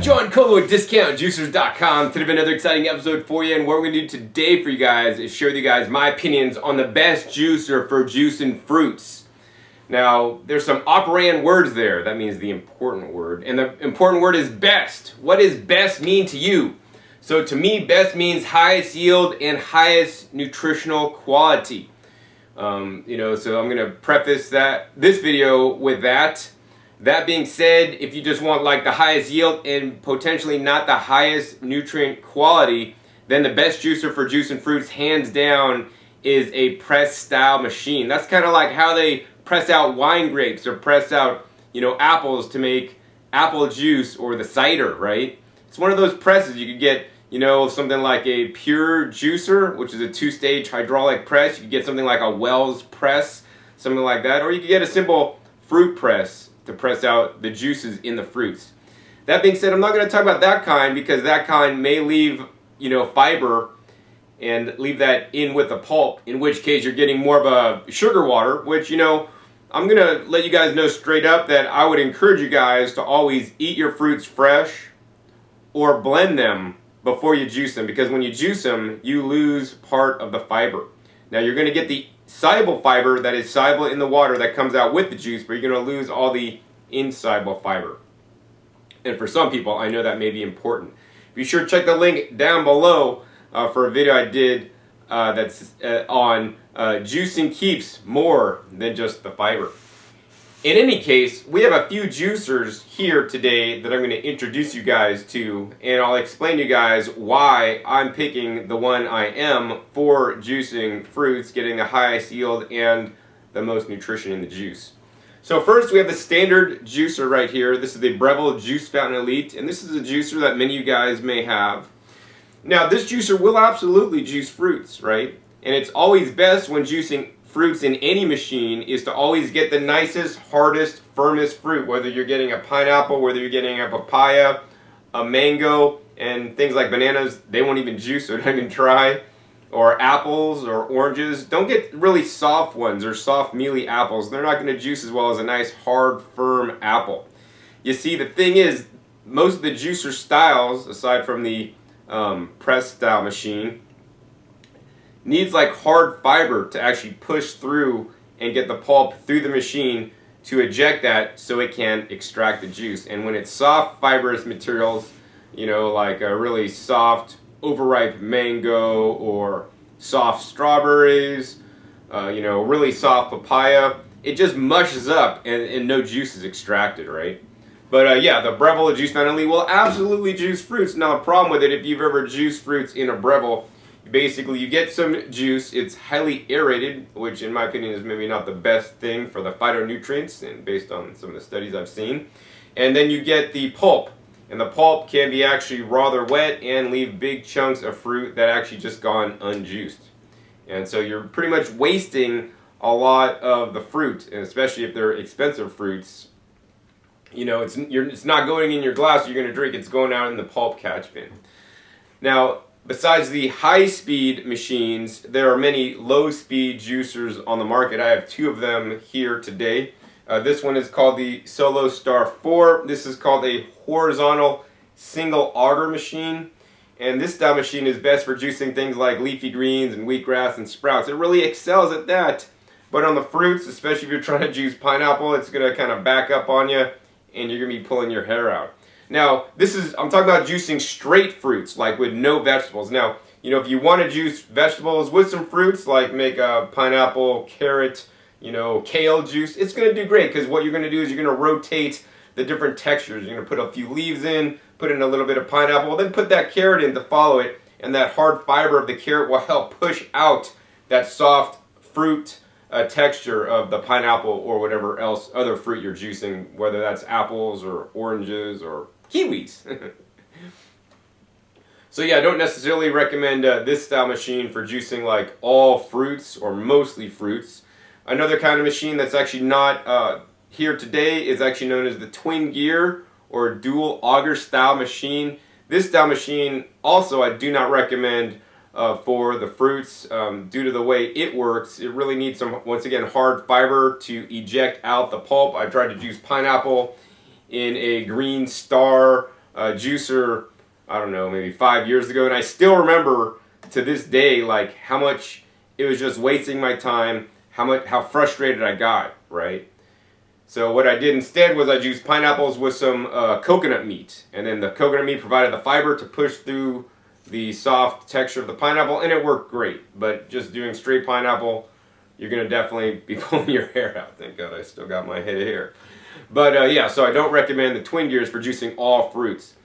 John Colo at DiscountJuicers.com. Today, another exciting episode for you, and what we're going to do today for you guys is share with you guys my opinions on the best juicer for juicing fruits. Now, there's some operand words there. That means the important word, and the important word is best. What does best mean to you? So to me, best means highest yield and highest nutritional quality. So I'm going to preface this video with that. That being said, if you just want like the highest yield and potentially not the highest nutrient quality, then the best juicer for juicing fruits, hands down, is a press style machine. That's kind of like how they press out wine grapes or press out, apples to make apple juice or the cider, right? It's one of those presses. You could get, something like a pure juicer, which is a two-stage hydraulic press. You could get something like a Wells press, something like that, or you could get a simple fruit press to press out the juices in the fruits. That being said, I'm not going to talk about that kind because that kind may leave, fiber and leave that in with the pulp, in which case you're getting more of a sugar water, which, I'm going to let you guys know straight up that I would encourage you guys to always eat your fruits fresh or blend them before you juice them, because when you juice them, you lose part of the fiber. Now, you're going to get the soluble fiber that is soluble in the water that comes out with the juice, but you're going to lose all the insoluble fiber. And for some people, I know that may be important. Be sure to check the link down below for a video I did that's on juicing keeps more than just the fiber. In any case, we have a few juicers here today that I'm going to introduce you guys to, and I'll explain to you guys why I'm picking the one I am for juicing fruits, getting the highest yield and the most nutrition in the juice. So first, we have the standard juicer right here. This is the Breville Juice Fountain Elite, and this is a juicer that many of you guys may have. Now, this juicer will absolutely juice fruits, right? And it's always best when juicing fruits in any machine is to always get the nicest, hardest, firmest fruit, whether you're getting a pineapple, whether you're getting a papaya, a mango, and things like bananas, they won't even juice, so don't even try, or apples or oranges. Don't get really soft ones or soft, mealy apples. They're not going to juice as well as a nice, hard, firm apple. You see, the thing is, most of the juicer styles, aside from the press style machine, needs like hard fiber to actually push through and get the pulp through the machine to eject that so it can extract the juice. And when it's soft fibrous materials, like a really soft overripe mango or soft strawberries, really soft papaya, it just mushes up and no juice is extracted, right? But yeah, the Breville Juice Fountain Elite will absolutely juice fruits. Now the problem with it, if you've ever juiced fruits in a Breville, basically you get some juice, it's highly aerated, which in my opinion is maybe not the best thing for the phytonutrients, and based on some of the studies I've seen. And then you get the pulp, and the pulp can be actually rather wet and leave big chunks of fruit that actually just gone unjuiced. And so you're pretty much wasting a lot of the fruit, and especially if they're expensive fruits. It's not going in your glass you're going to drink, it's going out in the pulp catch bin. Now, besides the high-speed machines, there are many low-speed juicers on the market. I have two of them here today. This one is called the Solo Star 4. This is called a horizontal single auger machine. And this style machine is best for juicing things like leafy greens and wheatgrass and sprouts. It really excels at that. But on the fruits, especially if you're trying to juice pineapple, it's going to kind of back up on you and you're going to be pulling your hair out. Now, I'm talking about juicing straight fruits, like with no vegetables. Now, if you want to juice vegetables with some fruits, like make a pineapple, carrot, kale juice, it's going to do great, because what you're going to do is you're going to rotate the different textures. You're going to put a few leaves in, put in a little bit of pineapple, then put that carrot in to follow it, and that hard fiber of the carrot will help push out that soft fruit texture of the pineapple or whatever else other fruit you're juicing, whether that's apples or oranges or kiwis. So yeah, I don't necessarily recommend this style machine for juicing like all fruits or mostly fruits. Another kind of machine that's actually not here today is actually known as the twin gear or dual auger style machine. This style machine also I do not recommend for the fruits due to the way it works. It really needs some, once again, hard fiber to eject out the pulp. I tried to juice pineapple in a green star juicer, I don't know, maybe 5 years ago, and I still remember to this day like how much it was just wasting my time, how frustrated I got, right? So what I did instead was I juiced pineapples with some coconut meat, and then the coconut meat provided the fiber to push through the soft texture of the pineapple, and it worked great. But just doing straight pineapple, you're going to definitely be pulling your hair out. Thank God I still got my head of hair. But yeah, so I don't recommend the twin gears for juicing all fruits.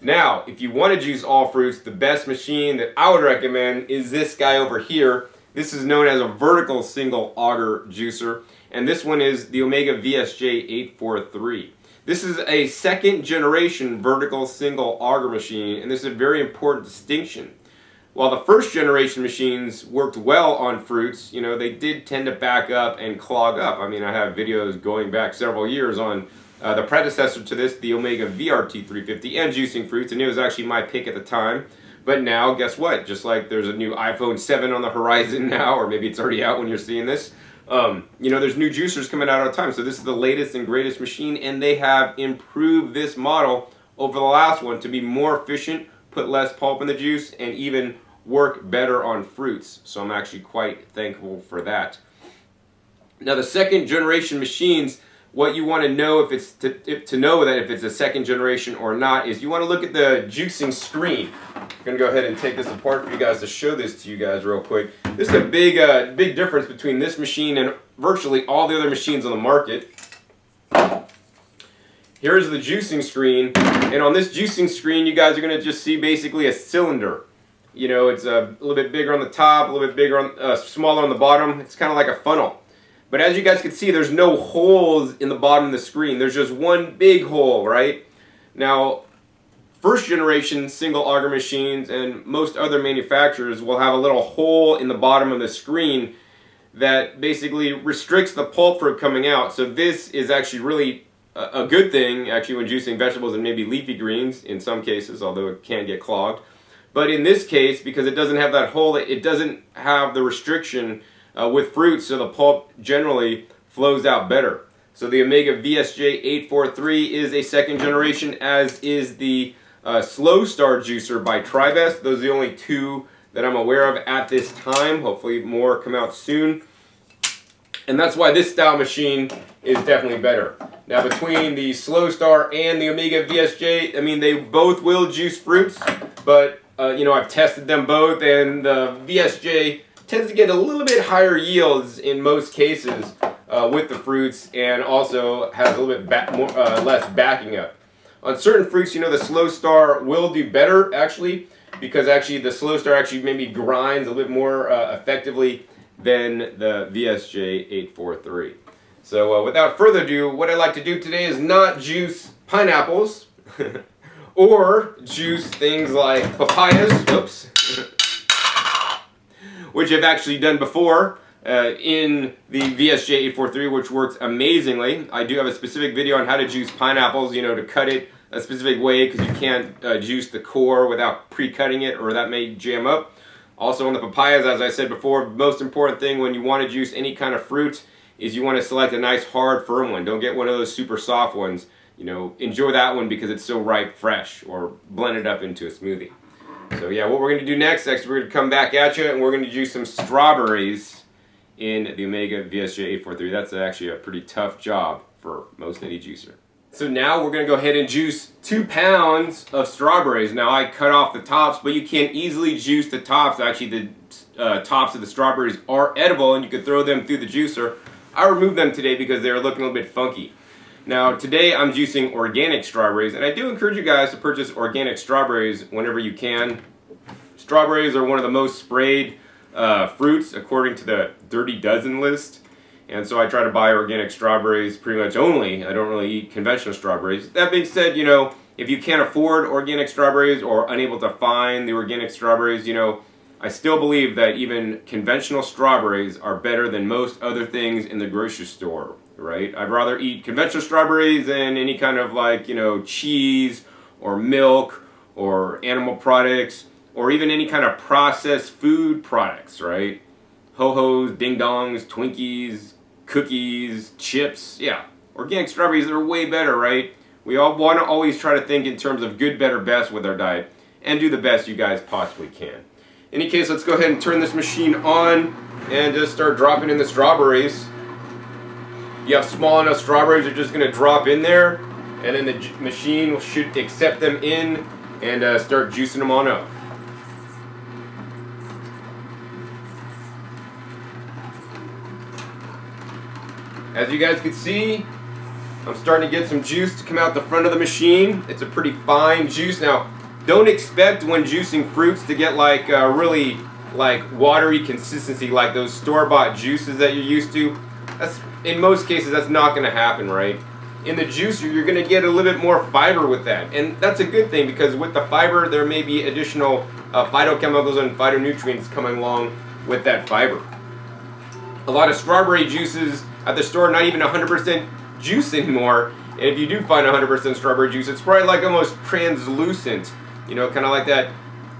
Now, if you want to juice all fruits, the best machine that I would recommend is this guy over here. This is known as a vertical single auger juicer, and this one is the Omega VSJ843. This is a second generation vertical single auger machine, and this is a very important distinction. While the first generation machines worked well on fruits, you know, they did tend to back up and clog up. I mean, I have videos going back several years on the predecessor to this, the Omega VRT350, and juicing fruits, and it was actually my pick at the time. But now, guess what? Just like there's a new iPhone 7 on the horizon now, or maybe it's already out when you're seeing this, you know, there's new juicers coming out all the time. So this is the latest and greatest machine, and they have improved this model over the last one to be more efficient, put less pulp in the juice, and even work better on fruits. So I'm actually quite thankful for that. Now the second generation machines, what you want to know if it's to know that if it's a second generation or not is you want to look at the juicing screen. I'm going to go ahead and take this apart for you guys to show this to you guys real quick. This is a big difference between this machine and virtually all the other machines on the market. Here's the juicing screen, and on this juicing screen you guys are going to just see basically a cylinder. You know, it's a little bit bigger on the top, a little bit bigger on, smaller on the bottom. It's kind of like a funnel. But as you guys can see, there's no holes in the bottom of the screen. There's just one big hole, right? Now, first generation single auger machines and most other manufacturers will have a little hole in the bottom of the screen that basically restricts the pulp from coming out. So this is actually really a good thing, actually, when juicing vegetables and maybe leafy greens in some cases, although it can get clogged. But in this case, because it doesn't have that hole, it doesn't have the restriction with fruits, so the pulp generally flows out better. So the Omega VSJ843 is a second generation, as is the Slow Start juicer by Trivest. Those are the only two that I'm aware of at this time. Hopefully more come out soon. And that's why this style machine is definitely better. Now between the Slow Start and the Omega VSJ, I mean, they both will juice fruits, but you know, I've tested them both, and the VSJ tends to get a little bit higher yields in most cases with the fruits, and also has a little bit less backing up. On certain fruits, you know, the Slow Start will do better actually, because actually the Slow Start actually maybe grinds a little bit more effectively than the VSJ843. So without further ado, what I'd like to do today is not juice pineapples or juice things like papayas, oops, which I've actually done before in the VSJ843, which works amazingly. I do have a specific video on how to juice pineapples, you know, to cut it a specific way, because you can't juice the core without pre-cutting it, or that may jam up. Also on the papayas, as I said before, most important thing when you want to juice any kind of fruit is you want to select a nice hard firm one. Don't get one of those super soft ones. You know, enjoy that one because it's so ripe fresh, or blend it up into a smoothie. So yeah, what we're going to do next we're going to come back at you, and we're going to juice some strawberries in the Omega VSJ843. That's actually a pretty tough job for most any juicer. So now we're going to go ahead and juice 2 pounds of strawberries. Now I cut off the tops, but you can easily juice the tops. Actually, the tops of the strawberries are edible, and you could throw them through the juicer. I removed them today because they were looking a little bit funky. Now today I'm juicing organic strawberries, and I do encourage you guys to purchase organic strawberries whenever you can. Strawberries are one of the most sprayed fruits according to the Dirty Dozen list, and so I try to buy organic strawberries pretty much only. I don't really eat conventional strawberries. That being said, you know, if you can't afford organic strawberries or unable to find the organic strawberries, you know, I still believe that even conventional strawberries are better than most other things in the grocery store, right? I'd rather eat conventional strawberries than any kind of, like, you know, cheese or milk or animal products, or even any kind of processed food products, right? Ho-hos, ding-dongs, Twinkies, cookies, chips. Yeah, organic strawberries are way better, right? We all want to always try to think in terms of good, better, best with our diet and do the best you guys possibly can. In any case, let's go ahead and turn this machine on and just start dropping in the strawberries. You have small enough strawberries, they're just going to drop in there, and then the machine should accept them in and start juicing them on up. As you guys can see, I'm starting to get some juice to come out the front of the machine. It's a pretty fine juice. Now, don't expect when juicing fruits to get like really like watery consistency like those store-bought juices that you're used to. That's, in most cases, that's not going to happen, right? In the juicer, you're going to get a little bit more fiber with that. And that's a good thing, because with the fiber, there may be additional phytochemicals and phytonutrients coming along with that fiber. A lot of strawberry juices at the store, not even 100% juice anymore. And if you do find 100% strawberry juice, it's probably like almost translucent, you know, kind of like that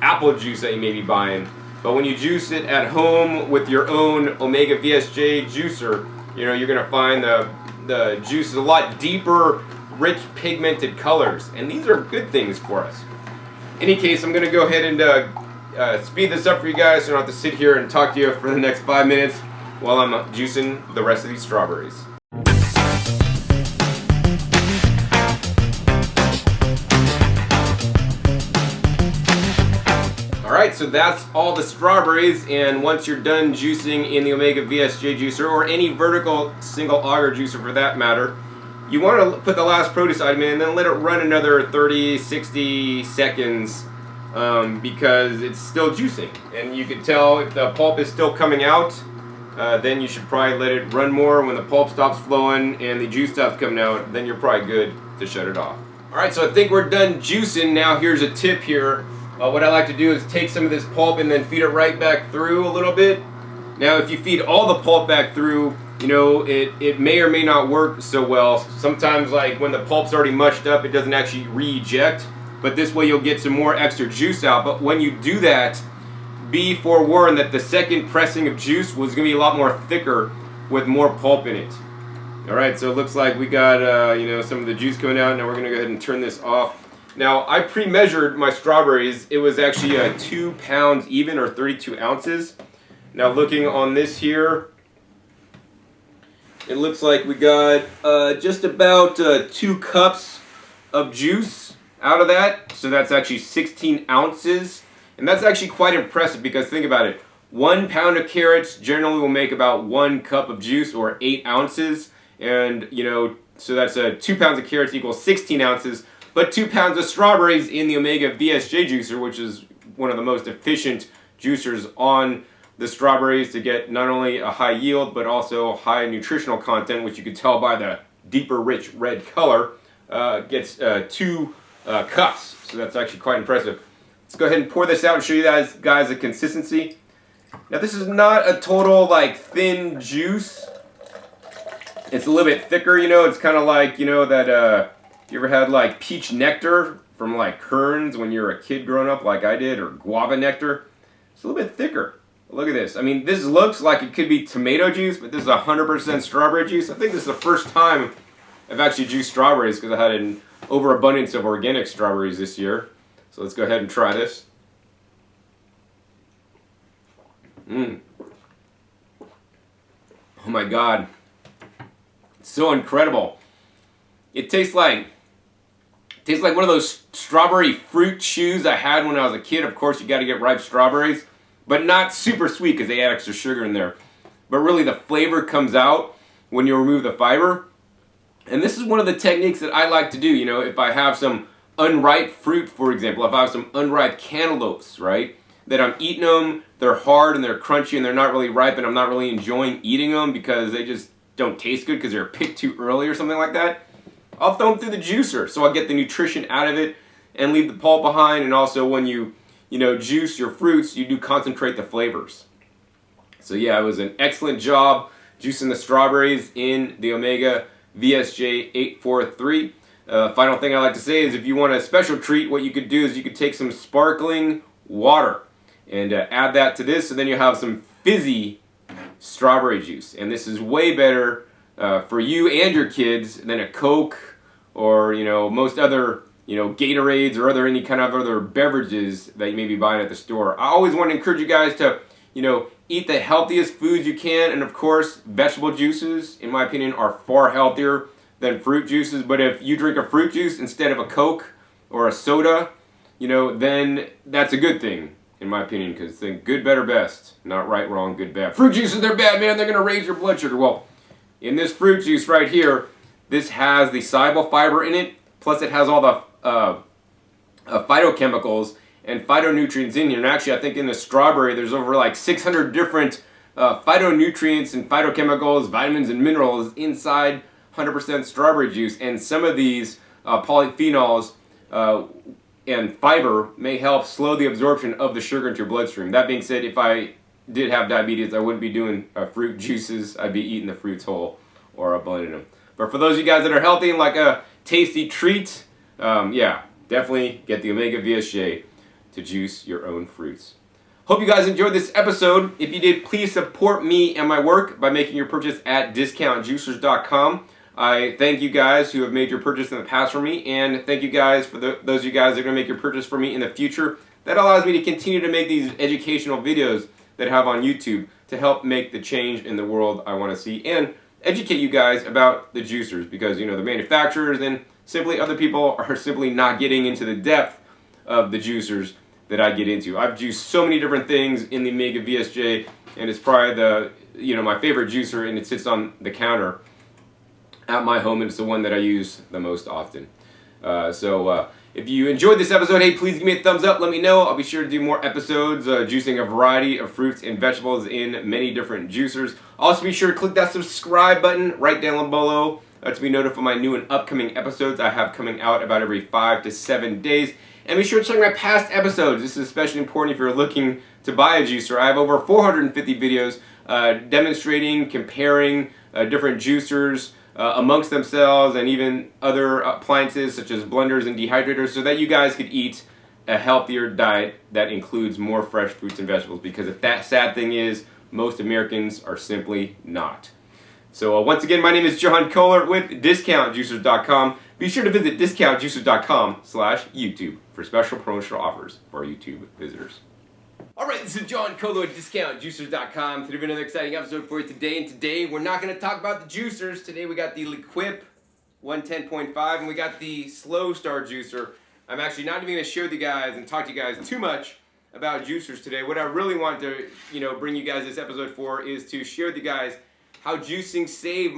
apple juice that you may be buying. But when you juice it at home with your own Omega VSJ juicer, you know, you're going to find the juice is a lot deeper, rich, pigmented colors. And these are good things for us. In any case, I'm going to go ahead and speed this up for you guys so I don't have to sit here and talk to you for the next 5 minutes while I'm juicing the rest of these strawberries. Alright, so that's all the strawberries, and once you're done juicing in the Omega VSJ juicer, or any vertical single auger juicer for that matter, you want to put the last produce item in and then let it run another 30, 60 seconds because it's still juicing. And you can tell if the pulp is still coming out, then you should probably let it run more. When the pulp stops flowing and the juice stops coming out, then you're probably good to shut it off. Alright, so I think we're done juicing. Now here's a tip here. What I like to do is take some of this pulp and then feed it right back through a little bit. Now if you feed all the pulp back through, you know, it may or may not work so well. Sometimes, like when the pulp's already mushed up, it doesn't actually re-eject, but this way you'll get some more extra juice out. But when you do that, be forewarned that the second pressing of juice was going to be a lot more thicker with more pulp in it. Alright, so it looks like we got you know, some of the juice coming out. Now we're going to go ahead and turn this off. Now, I pre-measured my strawberries. It was actually 2 pounds even, or 32 ounces. Now, looking on this here, it looks like we got just about 2 cups of juice out of that. So that's actually 16 ounces. And that's actually quite impressive, because think about it. 1 pound of carrots generally will make about 1 cup of juice, or 8 ounces. And, you know, so that's 2 pounds of carrots equals 16 ounces. But 2 pounds of strawberries in the Omega VSJ juicer, which is one of the most efficient juicers on the strawberries to get not only a high yield, but also high nutritional content, which you can tell by the deeper, rich red color, gets 2 cups. So that's actually quite impressive. Let's go ahead and pour this out and show you guys the consistency. Now this is not a total like thin juice. It's a little bit thicker, you know. It's kind of like, you know, that you ever had like peach nectar from like Kern's when you were a kid growing up like I did, or guava nectar? It's a little bit thicker. Look at this. I mean, this looks like it could be tomato juice, but this is 100% strawberry juice. I think this is the first time I've actually juiced strawberries, because I had an overabundance of organic strawberries this year. So let's go ahead and try this. Oh my God. It's so incredible. It tastes like one of those strawberry fruit chews I had when I was a kid. Of course, you got to get ripe strawberries, but not super sweet because they add extra sugar in there. But really, the flavor comes out when you remove the fiber. And this is one of the techniques that I like to do. You know, if I have some unripe fruit, for example, if I have some unripe cantaloupes, right, that I'm eating them, they're hard and they're crunchy and they're not really ripe, and I'm not really enjoying eating them because they just don't taste good because they're picked too early or something like that, I'll throw them through the juicer so I get the nutrition out of it and leave the pulp behind. And also, when you juice your fruits, you do concentrate the flavors. So yeah, it was an excellent job juicing the strawberries in the Omega VSJ843. Final thing I like to say is, if you want a special treat, what you could do is you could take some sparkling water and add that to this, and then you have some fizzy strawberry juice. And this is way better for you and your kids than a Coke or most other Gatorades or any kind of other beverages that you may be buying at the store. I always want to encourage you guys to eat the healthiest foods you can, and of course vegetable juices, in my opinion, are far healthier than fruit juices. But if you drink a fruit juice instead of a Coke or a soda, then that's a good thing, in my opinion, because think good, better, best, not right, wrong, good, bad. Fruit juices, they're bad, man, they're going to raise your blood sugar. Well, in this fruit juice right here, this has the soluble fiber in it, plus it has all the phytochemicals and phytonutrients in here. And actually, I think in the strawberry, there's over like 600 different phytonutrients and phytochemicals, vitamins and minerals inside 100% strawberry juice. And some of these polyphenols and fiber may help slow the absorption of the sugar into your bloodstream. That being said, if I did have diabetes, I wouldn't be doing fruit juices. I'd be eating the fruits whole or blending them. But for those of you guys that are healthy and like a tasty treat, yeah, definitely get the Omega VSJ to juice your own fruits. Hope you guys enjoyed this episode. If you did, please support me and my work by making your purchase at discountjuicers.com. I thank you guys who have made your purchase in the past for me, and thank you guys for those of you guys that are going to make your purchase for me in the future. That allows me to continue to make these educational videos that I have on YouTube to help make the change in the world I want to see and educate you guys about the juicers, because the manufacturers and simply other people are simply not getting into the depth of the juicers that I get into. I've juiced so many different things in the Omega VSJ, and it's probably the my favorite juicer, and it sits on the counter at my home, and it's the one that I use the most often. If you enjoyed this episode, hey, please give me a thumbs up. Let me know. I'll be sure to do more episodes juicing a variety of fruits and vegetables in many different juicers. Also, be sure to click that subscribe button right down below to be notified of my new and upcoming episodes I have coming out about every 5 to 7 days. And be sure to check my past episodes. This is especially important if you're looking to buy a juicer. I have over 450 videos demonstrating, comparing different juicers amongst themselves and even other appliances such as blenders and dehydrators, so that you guys could eat a healthier diet that includes more fresh fruits and vegetables, because that sad thing is most Americans are simply not. So once again, my name is John Kohler with DiscountJuicers.com. Be sure to visit DiscountJuicers.com/YouTube for special promotional offers for our YouTube visitors. Alright, this is John Kohler at DiscountJuicers.com. Today we have another exciting episode for you today. And today we're not going to talk about the juicers. Today we got the Liquip 110.5 and we got the Slow Star juicer. I'm actually not even going to show you guys and talk to you guys too much about juicers today. What I really want to bring you guys this episode for is to share with you guys how juicing saved